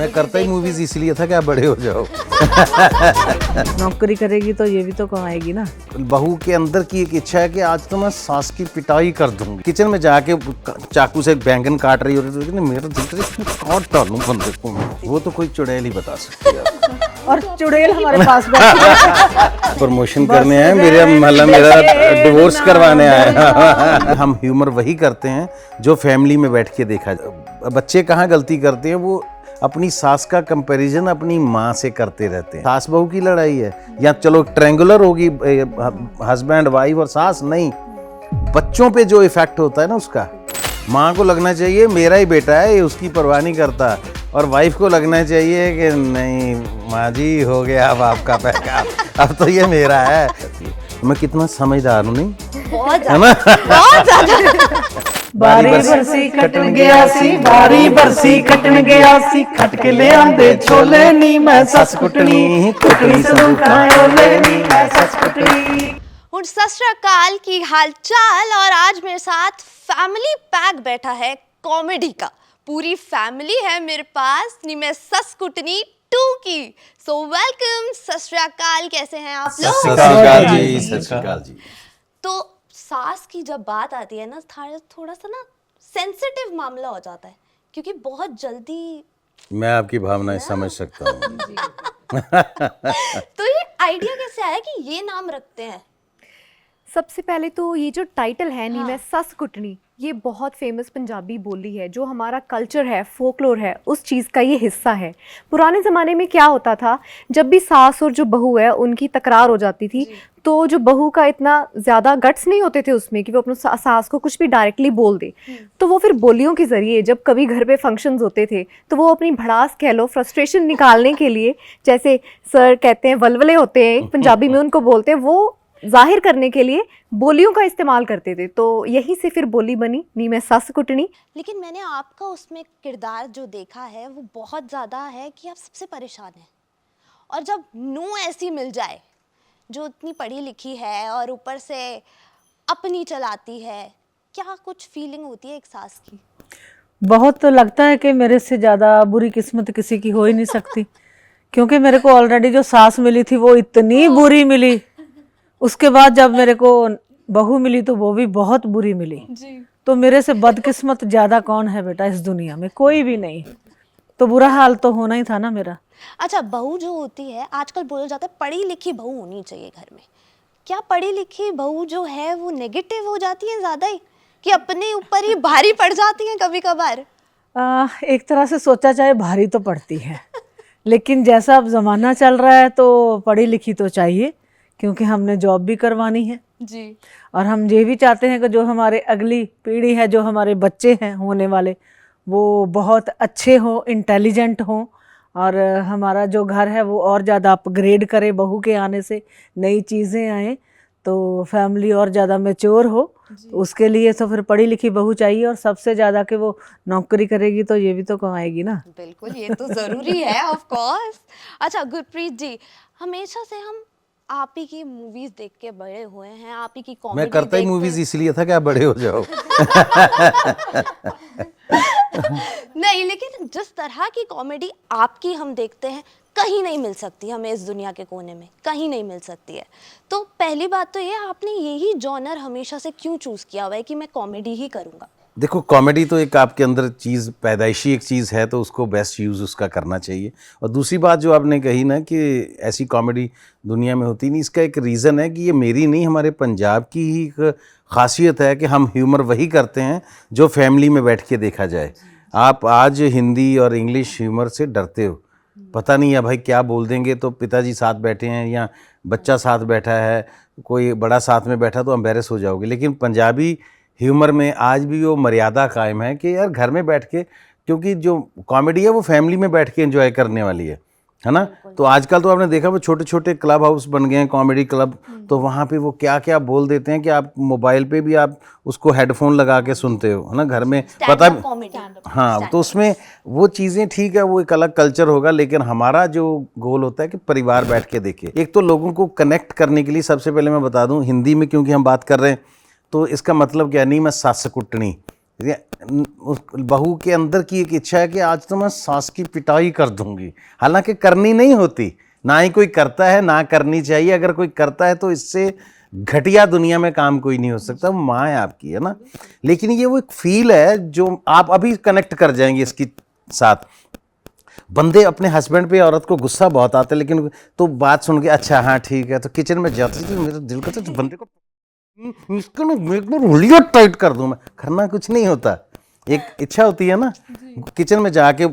मैं करता ही मूवीज इसलिए था कि आप बड़े हो जाओ। नौकरी करेगी तो ये भी तो कमाएगी ना। बहू के अंदर की एक इच्छा है कि आज तो मैं सास की पिटाई कर दूंगी। किचन में जाके चाकू से बैंगन काट रही होती तो मेरा दिल कर इसमें काट डालूं बंदे को मैं। वो तो कोई चुड़ैल ही बता सकती है। और चुड़ैल हमारे पास बैठी है। प्रमोशन करने आए मेरे, मतलब मेरा डिवोर्स करवाने आए। हम ह्यूमर वही करते हैं जो फैमिली में बैठ के देखा जाए। बच्चे कहाँ गलती करते हैं, वो अपनी सास का कंपैरिजन अपनी माँ से करते रहते हैं। सास बहू की लड़ाई है या चलो ट्रायंगुलर होगी, हस्बैंड वाइफ और सास, नहीं, बच्चों पे जो इफेक्ट होता है ना उसका। माँ को लगना चाहिए मेरा ही बेटा है, ये उसकी परवाह नहीं करता, और वाइफ को लगना चाहिए कि नहीं माँ जी हो गया अब आपका पैसा, अब तो ये मेरा है। मैं कितना समझदार हूँ, नहीं है ना? बहुत ज्यादा। बारी बरसी कटन गया सी, बारी बरसी कटन गया सी, खट के ले आंदे छोले नी मैं सस कुटनी, कुटनी सनू खाओले नी मैं सस कुटनी। और सत श्री अकाल की हालचाल। और आज मेरे साथ फैमिली पैक बैठा है कॉमेडी का। पूरी फैमिली है मेरे पास नी मैं सस कुटनी 2 की। सो वेलकम, सत श्री अकाल, कैसे हैं आप लोग? सत श्री अकाल जी, सत श्री अकाल जी। तो सास की जब बात आती है ना, थोड़ा सा ना सेंसिटिव मामला हो जाता है, क्योंकि बहुत जल्दी मैं आपकी भावनाएं समझ सकता हूँ। तो ये आइडिया कैसे आया कि ये नाम रखते हैं? सबसे पहले तो ये जो टाइटल है नी मैं सस कुटनी, ये बहुत फेमस पंजाबी बोली है, जो हमारा कल्चर है, फोकलोर है, उस चीज़ का ये हिस्सा है। पुराने ज़माने में क्या होता था, जब भी सास और जो बहू है उनकी तकरार हो जाती थी, तो जो बहू का इतना ज़्यादा गट्स नहीं होते थे उसमें कि वो अपने सास को कुछ भी डायरेक्टली बोल दे, तो वो फिर बोलियों के ज़रिए जब कभी घर पे फंक्शंस होते थे तो वो अपनी भड़ास कह लो, फ्रस्ट्रेशन निकालने के लिए, जैसे सर कहते हैं वलवले होते हैं पंजाबी में उनको बोलते हैं, वो जाहिर करने के लिए बोलियों का इस्तेमाल करते थे। तो यहीं से फिर बोली बनी नी मैं सस कुटनी। लेकिन मैंने आपका उसमें किरदार जो देखा है वो बहुत ज़्यादा है कि आप सबसे परेशान हैं, और जब नूं ऐसी मिल जाए जो इतनी पढ़ी लिखी है और ऊपर से अपनी चलाती है, क्या कुछ फीलिंग होती है एक सास की? बहुत तो लगता है कि मेरे से ज़्यादा बुरी किस्मत किसी की हो ही नहीं सकती, क्योंकि मेरे को ऑलरेडी जो सास मिली थी वो इतनी बुरी मिली। उसके बाद जब मेरे को बहू मिली तो वो भी बहुत बुरी मिली जी। तो मेरे से बदकिस्मत ज़्यादा कौन है बेटा इस दुनिया में? कोई भी नहीं। तो बुरा हाल तो होना ही था ना मेरा। अच्छा, बहू जो होती है, आजकल बोला जाता है पढ़ी लिखी बहू होनी चाहिए घर में। क्या पढ़ी लिखी बहू जो है वो नेगेटिव हो जाती है ज़्यादा ही, कि अपने ऊपर ही भारी पड़ जाती हैं कभी कभार? एक तरह से सोचा जाए भारी तो पड़ती है, लेकिन जैसा अब ज़माना चल रहा है तो पढ़ी लिखी तो चाहिए, क्योंकि हमने जॉब भी करवानी है जी। और हम ये भी चाहते हैं कि जो हमारे अगली पीढ़ी है, जो हमारे बच्चे हैं होने वाले, वो बहुत अच्छे हों, इंटेलिजेंट हों, और हमारा जो घर है वो और ज़्यादा अपग्रेड करे, बहू के आने से नई चीज़ें आएँ, तो फैमिली और ज़्यादा मैच्योर हो। तो उसके लिए तो फिर पढ़ी लिखी बहू चाहिए, और सबसे ज़्यादा कि वो नौकरी करेगी तो ये भी तो कमाएगी ना। बिल्कुल, ये तो ज़रूरी है ऑफ कोर्स। अच्छा गुरप्रीत जी, हमेशा से हम आप ही की मूवीज देख के बड़े हुए हैं, आप ही की कॉमेडी। मैं करता ही मूवीज इसलिए था कि आप बड़े हो जाओ। नहीं, लेकिन जिस तरह की कॉमेडी आपकी हम देखते हैं कहीं नहीं मिल सकती हमें, इस दुनिया के कोने में कहीं नहीं मिल सकती है। तो पहली बात तो ये, आपने यही जॉनर हमेशा से क्यों चूज किया हुआ है कि मैं कॉमेडी ही करूँगा? देखो, कॉमेडी तो एक आपके अंदर चीज़, पैदाइशी एक चीज़ है, तो उसको बेस्ट यूज़ उसका करना चाहिए। और दूसरी बात जो आपने कही ना कि ऐसी कॉमेडी दुनिया में होती नहीं, इसका एक रीज़न है कि ये मेरी नहीं, हमारे पंजाब की ही एक ख़ासियत है कि हम ह्यूमर वही करते हैं जो फैमिली में बैठ के देखा जाए। आप आज हिंदी और इंग्लिश ह्यूमर से डरते हो, पता नहीं है भाई क्या बोल देंगे, तो पिताजी साथ बैठे हैं या बच्चा साथ बैठा है, कोई बड़ा साथ में बैठा तो एम्बेरस हो जाओगे। लेकिन पंजाबी ह्यूमर में आज भी वो मर्यादा कायम है कि यार घर में बैठ के, क्योंकि जो कॉमेडी है वो फैमिली में बैठ के एंजॉय करने वाली है ना। तो आजकल तो आपने देखा वो छोटे छोटे क्लब हाउस बन गए हैं, कॉमेडी क्लब, तो वहाँ पे वो क्या क्या बोल देते हैं कि आप मोबाइल पे भी आप उसको हेडफोन लगा के सुनते हो, है ना, घर में पता भी। हाँ, तो उसमें वो चीज़ें ठीक है, वो एक अलग कल्चर होगा, लेकिन हमारा जो गोल होता है कि परिवार बैठ के देखे। एक तो लोगों को कनेक्ट करने के लिए सबसे पहले मैं बता दूं, हिंदी में क्योंकि हम बात कर रहे हैं, तो इसका मतलब क्या नहीं मैं सस कुटनी, उस बहू के अंदर की एक इच्छा है कि आज तो मैं सास की पिटाई कर दूंगी, हालांकि करनी नहीं होती, ना ही कोई करता है, ना करनी चाहिए। अगर कोई करता है तो इससे घटिया दुनिया में काम कोई नहीं हो सकता। वो माँ है आपकी, है ना। लेकिन ये वो एक फील है जो आप अभी कनेक्ट कर जाएंगे इसके साथ। बंदे अपने हस्बैंड पे, औरत को गुस्सा बहुत आता है, लेकिन तो बात सुन के अच्छा हाँ ठीक है, तो किचन में जाते थे मेरा दिल करता तो बंदे को इसको ना एक बार उंगलियां टाइट कर दूं मैं। करना कुछ नहीं होता, एक इच्छा होती है ना। किचन में जाके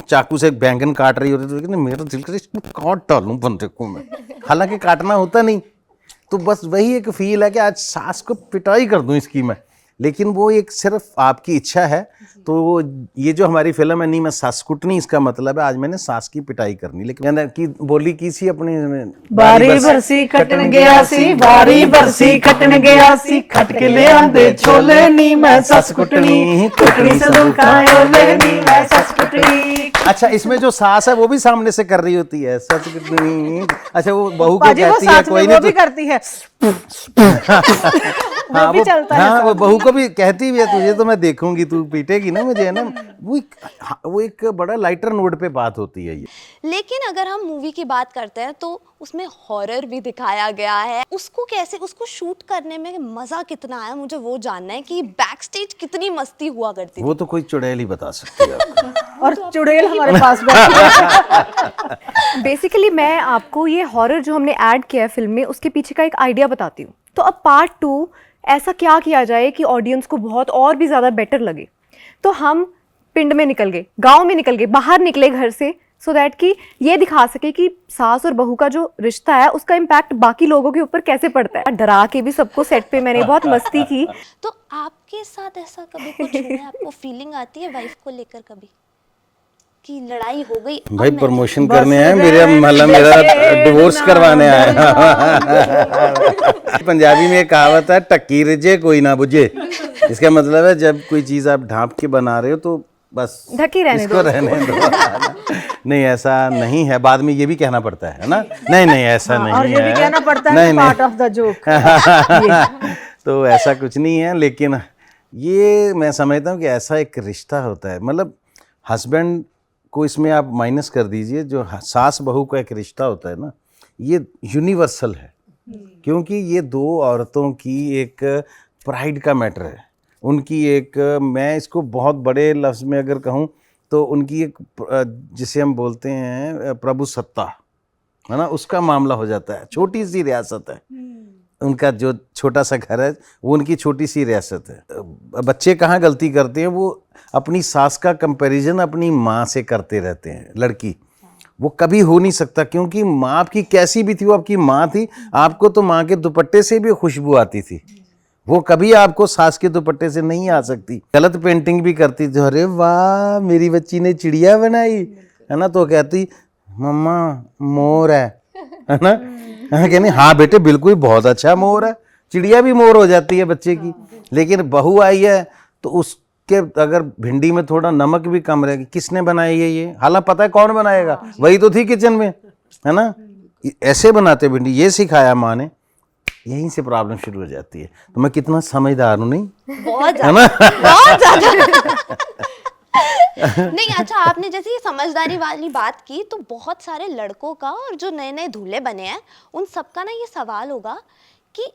चाकू से बैंगन काट रही होती तो मेरा दिल करता इसको काट डालूं बंदे को मैं, हालांकि काटना होता नहीं। तो बस वही एक फील है कि आज सास को पिटाई कर दूं इसकी मैं, लेकिन वो एक सिर्फ आपकी इच्छा है। तो वो ये जो हमारी फिल्म है नहीं मैं सास कुटनी, इसका मतलब है आज मैंने सास की पिटाई करनी। लेकिन मैंने की बोली की सी अपनी बारी बरसी खटन गया सी, बारी बरसी खटन गया सी, खट के ले आंदे छोले नी मैं सस कुटनी, कुटनी से दुखायो ले नी मैं सस कुटनी। अच्छा, इसमें जो सास है वो भी सामने से कर रही होती है सस कुटनी। अच्छा, वो बहू को बाजी वो कहती है साथ में कोई वो नहीं भी तो करती है, हाँ, भी चलता है हाँ, साथ वो बहू को भी कहती भी है तुझे तो मैं देखूंगी, तू पीटेगी ना मुझे, है ना। वो एक बड़ा लाइटर नोट पे बात होती है ये। लेकिन अगर हम मूवी की बात करते हैं तो उसमें हॉरर भी दिखाया गया है। उसको कैसे, उसको शूट करने में मजा कितना आया, मुझे वो जानना है कि बैक स्टेज कितनी मस्ती हुआ करती थी। वो तो कोई चुड़ैल ही बता सकती है आपको। और चुड़ैल हमारे पास बैठी है। बेसिकली मैं आपको ये हॉरर जो हमने ऐड किया है फिल्म में, उसके पीछे का एक आइडिया बताती हूँ। तो अब पार्ट 2 ऐसा क्या किया जाए कि ऑडियंस को बहुत और भी ज़्यादा बेटर लगे। तो हम पिंड में निकल गए, गांव में निकल गए, बाहर निकले घर से, सो दैट कि ये दिखा सके कि सास और बहू का जो रिश्ता है उसका इम्पैक्ट बाकी लोगों के ऊपर कैसे पड़ता है। डरा के भी सबको सेट पे मैंने बहुत मस्ती की। तो आपके साथ ऐसा कभी कुछ हुआ है, आपको फीलिंग आती है वाइफ को लेकर कभी कि लड़ाई हो गई? भाई अब प्रमोशन करने आए मेरे, मतलब मेरा डिवोर्स करवाने आए। पंजाबी में एक कहावत है टक्की रिजे कोई ना बुझे। इसका मतलब है जब कोई चीज आप ढांप के बना रहे हो तो बस ढकी रहने इसको रहने दो। नहीं ऐसा नहीं है, बाद में ये भी कहना पड़ता है ना। नहीं नहीं ऐसा नहीं है, और ये भी कहना पड़ता है नहीं, पार्ट ऑफ द जोक। तो ऐसा कुछ नहीं है। लेकिन ये मैं समझता हूँ कि ऐसा एक रिश्ता होता है, मतलब हस्बैंड को इसमें आप माइनस कर दीजिए, जो सास बहू का एक रिश्ता होता है ना, ये यूनिवर्सल है। क्योंकि ये दो औरतों की एक प्राइड का मैटर है, उनकी एक, मैं इसको बहुत बड़े लफ्ज़ में अगर कहूँ तो उनकी एक, जिसे हम बोलते हैं प्रभु सत्ता, है ना, उसका मामला हो जाता है। छोटी सी रियासत है उनका, जो छोटा सा घर है वो उनकी छोटी सी रियासत है। बच्चे कहाँ गलती करते हैं, वो अपनी सास का कंपैरिजन अपनी माँ से करते रहते हैं। लड़की वो कभी हो नहीं सकता, क्योंकि माँ आपकी कैसी भी थी वो आपकी माँ थी। आपको तो माँ के दुपट्टे से भी खुशबू आती थी, वो कभी आपको सास के दुपट्टे से नहीं आ सकती। गलत पेंटिंग भी करती थी, अरे वाह मेरी बच्ची ने चिड़िया बनाई, है ना, तो कहती मम्मा मोर है ना। कहनी हाँ बेटे बिल्कुल बहुत अच्छा मोर है, चिड़िया भी मोर हो जाती है बच्चे की। लेकिन बहू आई है तो उसके अगर भिंडी में थोड़ा नमक भी कम रहेगी, किसने बनाई है ये, हालांकि पता है कौन बनाएगा, वही तो थी किचन में, है ना। ऐसे बनाते भिंडी, ये सिखाया माँ ने, यहीं से प्रॉब्लम शुरू हो जाती है। तो मैं कितना समझदार हूँ, नहीं बहुत है ना। बहुत ज्यादा। नहीं अच्छा, आपने जैसे ये समझदारी वाली बात की, तो बहुत सारे लड़कों का और जो नए नए दूल्हे बने हैं उन सबका ना ये सवाल होगा कि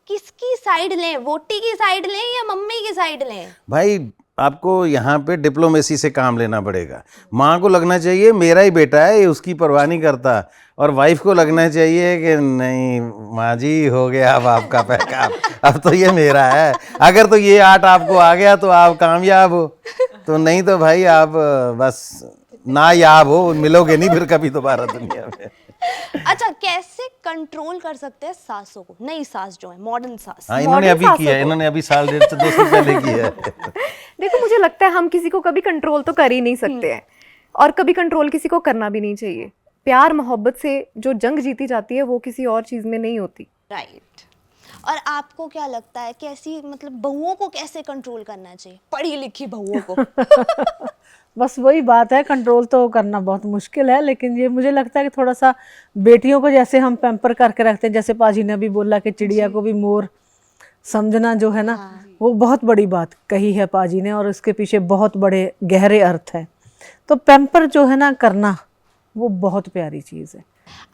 किसकी साइड लें, वोटी की साइड लें या मम्मी की साइड लें? भाई आपको यहाँ पे डिप्लोमेसी से काम लेना पड़ेगा। माँ को लगना चाहिए मेरा ही बेटा है, ये उसकी परवाह नहीं करता, और वाइफ को लगना चाहिए कि नहीं माँ जी हो गया अब आपका पैकअप, अब तो ये मेरा है। अगर तो ये आर्ट आपको आ गया तो आप कामयाब हो, तो नहीं तो भाई आप बस नायाब हो, मिलोगे नहीं फिर कभी दोबारा दुनिया में। अच्छा, कैसे कंट्रोल कर सकते हैं सासों को, नई सास जो है, मॉडर्न सास? हाँ इन्होंने अभी किया है, इन्होंने अभी साल डेढ़ से 2 साल पहले किया है। देखो मुझे लगता है हम किसी को कभी कंट्रोल तो कर ही नहीं सकते हैं, और कभी कंट्रोल किसी को करना भी नहीं चाहिए। प्यार मोहब्बत से जो जंग जीती जाती है वो किसी और चीज़ में नहीं होती। राइट। और आपको क्या लगता है कैसी, मतलब बहुओं को कैसे कंट्रोल करना चाहिए, पढ़ी लिखी बहुओं को? बस वही बात है, कंट्रोल तो करना बहुत मुश्किल है, लेकिन ये मुझे लगता है कि थोड़ा सा बेटियों को जैसे हम पैम्पर करके रखते हैं, जैसे पाजी ने भी बोला कि चिड़िया को भी मोर समझना जो है ना, वो बहुत बड़ी बात कही है पाजी ने, और इसके पीछे बहुत बड़े गहरे अर्थ है। तो पैम्पर जो है ना करना, वो बहुत प्यारी चीज़ है।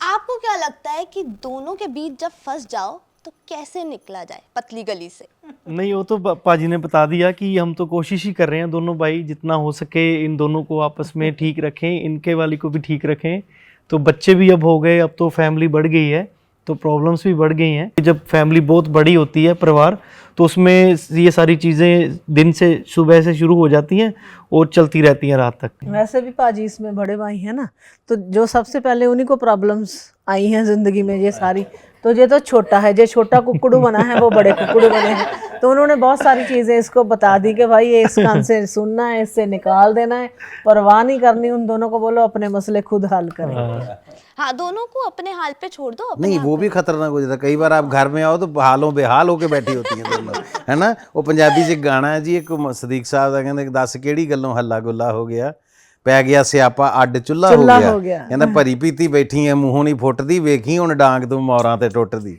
आपको क्या लगता है कि दोनों के बीच जब फंस जाओ तो कैसे निकला जाए पतली गली से? नहीं, वो तो पाजी ने बता दिया कि हम तो कोशिश ही कर रहे हैं दोनों भाई, जितना हो सके इन दोनों को आपस में ठीक रखें, इनके वाली को भी ठीक रखें। तो बच्चे भी अब हो गए, अब तो फैमिली बढ़ गई है, तो प्रॉब्लम्स भी बढ़ गई हैं। जब फैमिली बहुत बड़ी होती है, परिवार, तो उसमें ये सारी चीज़ें दिन से, सुबह से शुरू हो जाती हैं और चलती रहती हैं रात तक। वैसे भी पाजी इसमें बड़े भाई हैं ना, तो जो सबसे पहले उन्हीं को प्रॉब्लम्स आई हैं ज़िंदगी में ये सारी। तो ये तो छोटा है, जो छोटा कुकड़ू बना है वो बड़े कुकड़ू बने हैं। तो उन्होंने बहुत सारी चीज़ें इसको बता दी कि भाई ये इस कान से सुनना है, इससे निकाल देना है, परवाह नहीं करनी। उन दोनों को बोलो अपने मसले खुद हल करें। हाँ, दोनों को अपने हाल पे छोड़ दो। अपने नहीं, हाल वो भी खतरनाक हो जाता है। कई बार आप घर में आओ तो हालों बेहाल होके बैठी होती हैं दोनों, है ना। वो पंजाबी च गाना है जी, एक सदीक साहब का, कहते दस किहड़ी गल्लों हल्ला गुल्ला हो गया, पै गया सियापा अड्ड चुੱਲਾ हो गया। कहना भरी पीती बैठी है, मुंहों नहीं फुटदी, वेखी हुण डांग तू मौरां ते टुटदी।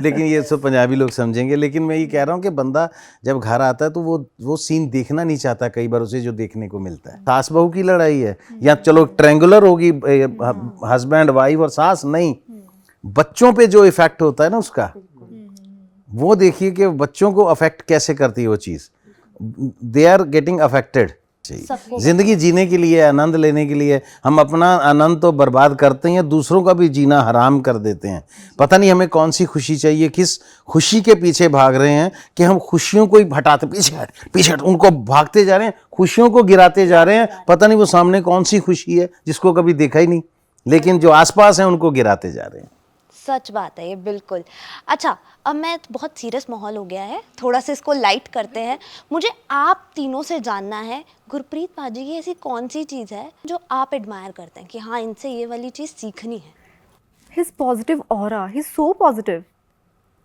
लेकिन ये सब पंजाबी लोग समझेंगे। लेकिन मैं ये कह रहा हूँ कि बंदा जब घर आता है तो वो सीन देखना नहीं चाहता कई बार उसे, जो देखने को मिलता है। सास बहू की लड़ाई है या चलो ट्रायंगुलर होगी, हस्बैंड वाइफ और सास, नहीं, बच्चों पे जो इफेक्ट होता है ना उसका, वो देखिए कि बच्चों को अफेक्ट कैसे करती है वो चीज़। They are getting affected. जिंदगी जीने के लिए, आनंद लेने के लिए हम अपना आनंद तो बर्बाद करते हैं, दूसरों का भी जीना हराम कर देते हैं। पता नहीं हमें कौन सी खुशी चाहिए, किस खुशी के पीछे भाग रहे हैं कि हम खुशियों को ही हटाते, पीछे हट, उनको भागते जा रहे हैं, खुशियों को गिराते जा रहे हैं। पता नहीं वो सामने कौन सी खुशी है जिसको कभी देखा ही नहीं, लेकिन जो आसपास है उनको गिराते जा रहे हैं। सच बात है ये, बिल्कुल। अच्छा, अब मैं बहुत सीरियस माहौल हो गया है, थोड़ा सा इसको लाइट करते हैं। मुझे आप तीनों से जानना है, गुरप्रीत पाजी की ऐसी कौन सी चीज़ है जो आप एडमायर करते हैं कि हाँ, इनसे ये वाली चीज़ सीखनी है? His positive aura, his so positive.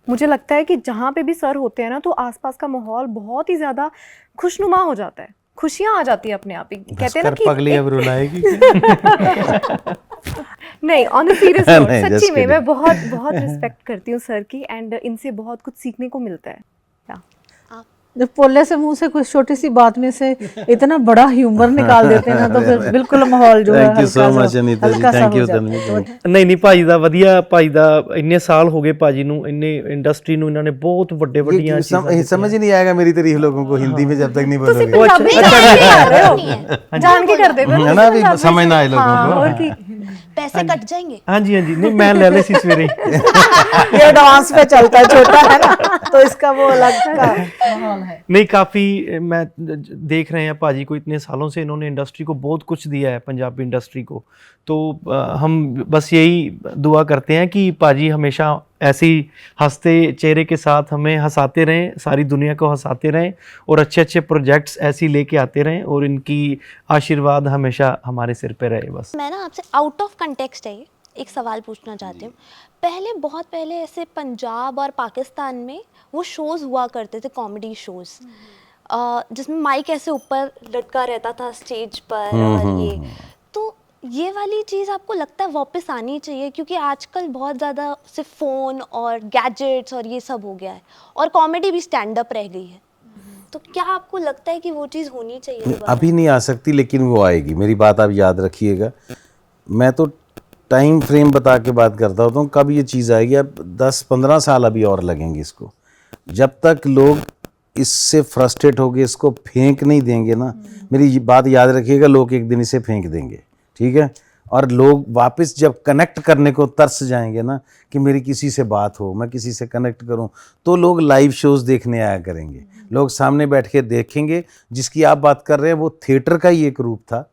मुझे लगता है कि जहाँ पे भी सर होते हैं ना, तो आसपास का माहौल बहुत ही ज़्यादा खुशनुमा हो जाता है, खुशियाँ आ जाती है अपने आप ही। कहते हैं ना कि पगली अब रुलाएगी। नहीं, ऑन अ सीरियस नोट, नहीं, सच्ची just में kidding. मैं बहुत बहुत रिस्पेक्ट करती हूँ सर की, एंड इनसे बहुत कुछ सीखने को मिलता है। जब पोले से मुंह से कुछ छोटी सी बात में से इतना बड़ा ह्यूमर निकाल देते हैं ना, तो फिर बिल्कुल माहौल जो है Thank you so हल्का सा- much, अनीता जी, हल्का सा thank हो you, जाता तन्वी है। जी। नहीं भाई दा वधिया, भाई दा इन्ने साल हो गए भाजी नू, इन्ने इंडस्ट्री नू इन्होंने बहुत वड्डे वड्डियां ये चीज़ां समझ ही नहीं आएगा मेरी तारीफ लोगों को हिंदी में जब तक नहीं ਤੁਸੀਂ बोलोगे, पंजाबी जान के कर रहे हो, जान के करते हो है ना, अभी समझ ना आए लोगों हाँ, को। और की पैसे कट जाएंगे। हाँ जी नहीं, मैं ले ले सी सवेरे ये एडवांस पे चलता है, छोटा है ना, तो इसका वो अलग का माहौल है। नहीं, काफ़ी मैं देख रहे हैं भाजी को, इतने सालों से इन्होंने इंडस्ट्री को बहुत कुछ दिया है, पंजाबी इंडस्ट्री को। तो हम बस यही दुआ करते हैं कि भाजी हमेशा ऐसे ही हंसते चेहरे के साथ हमें हंसाते रहें, सारी दुनिया को हंसाते रहें, और अच्छे अच्छे प्रोजेक्ट्स ऐसे ही लेके आते रहें, और इनकी आशीर्वाद हमेशा हमारे सिर पे रहे बस। मैं ना आपसे आउट ऑफ कंटेक्स्ट है ये एक सवाल पूछना चाहती हूँ। पहले, बहुत पहले ऐसे पंजाब और पाकिस्तान में वो शोज़ हुआ करते थे, कॉमेडी शोज़, जिसमें माइक ऐसे ऊपर लटका रहता था स्टेज पर, और ये वाली चीज़ आपको लगता है वापस आनी चाहिए? क्योंकि आजकल बहुत ज़्यादा सिर्फ फ़ोन और गैजेट्स और ये सब हो गया है, और कॉमेडी भी स्टैंड अप रह गई है। तो क्या आपको लगता है कि वो चीज़ होनी चाहिए दोबारा? अभी नहीं आ सकती, लेकिन वो आएगी। मेरी बात आप याद रखिएगा। मैं तो टाइम फ्रेम बता के बात करता होता हूँ, कब ये चीज़ आएगी। अब 10-15 साल अभी और लगेंगे इसको। जब तक लोग इससे फ्रस्ट्रेट होके इसको फेंक नहीं देंगे ना, मेरी बात याद रखिएगा, लोग एक दिन इसे फेंक देंगे, ठीक है। और लोग वापस जब कनेक्ट करने को तरस जाएंगे ना, कि मेरी किसी से बात हो, मैं किसी से कनेक्ट करूं, तो लोग लाइव शोज़ देखने आया करेंगे, लोग सामने बैठ के देखेंगे। जिसकी आप बात कर रहे हैं वो थिएटर का ही एक रूप था,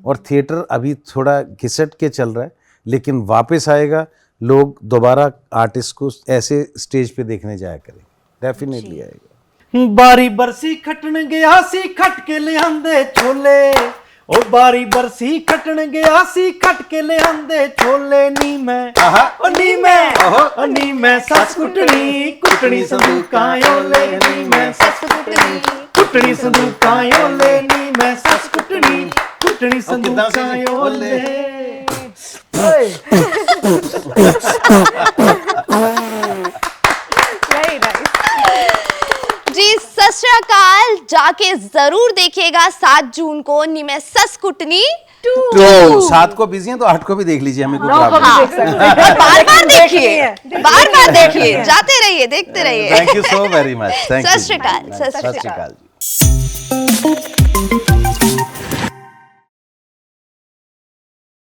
और थिएटर अभी थोड़ा घिसट के चल रहा है, लेकिन वापस आएगा। लोग दोबारा आर्टिस्ट को ऐसे स्टेज पे देखने जाया करेंगे, डेफिनेटली आएगा। बारी बरसी खटन गया सी, खट के ले आंदे छोले, ओ बारी बरसी खटन गया सी, खट के ले आंदे छोले, नी मैं नी मैं सस कुटनी, कुटनी संदूकां ओले, नी मैं सस कुटनी, कुटनी संदूकां ओले, नी मैं सस कुटनी, कुटनी संदूकां ओले। जी, सस काल जाके जरूर देखिएगा 7 जून को निमे सस कुटनी 2। तो 7 को बिजी हैं तो 8 को भी देख लीजिए, हमें कोई 9 को प्रॉब्लम भी देख सकते हैं। बार बार देखिए, देखिए। बार बार देखिए, जाते रहिए, देखते रहिए। Thank you so very much, thank you. सत श्री अकाल, सत श्री सत श्री अकाल। अकाल जी।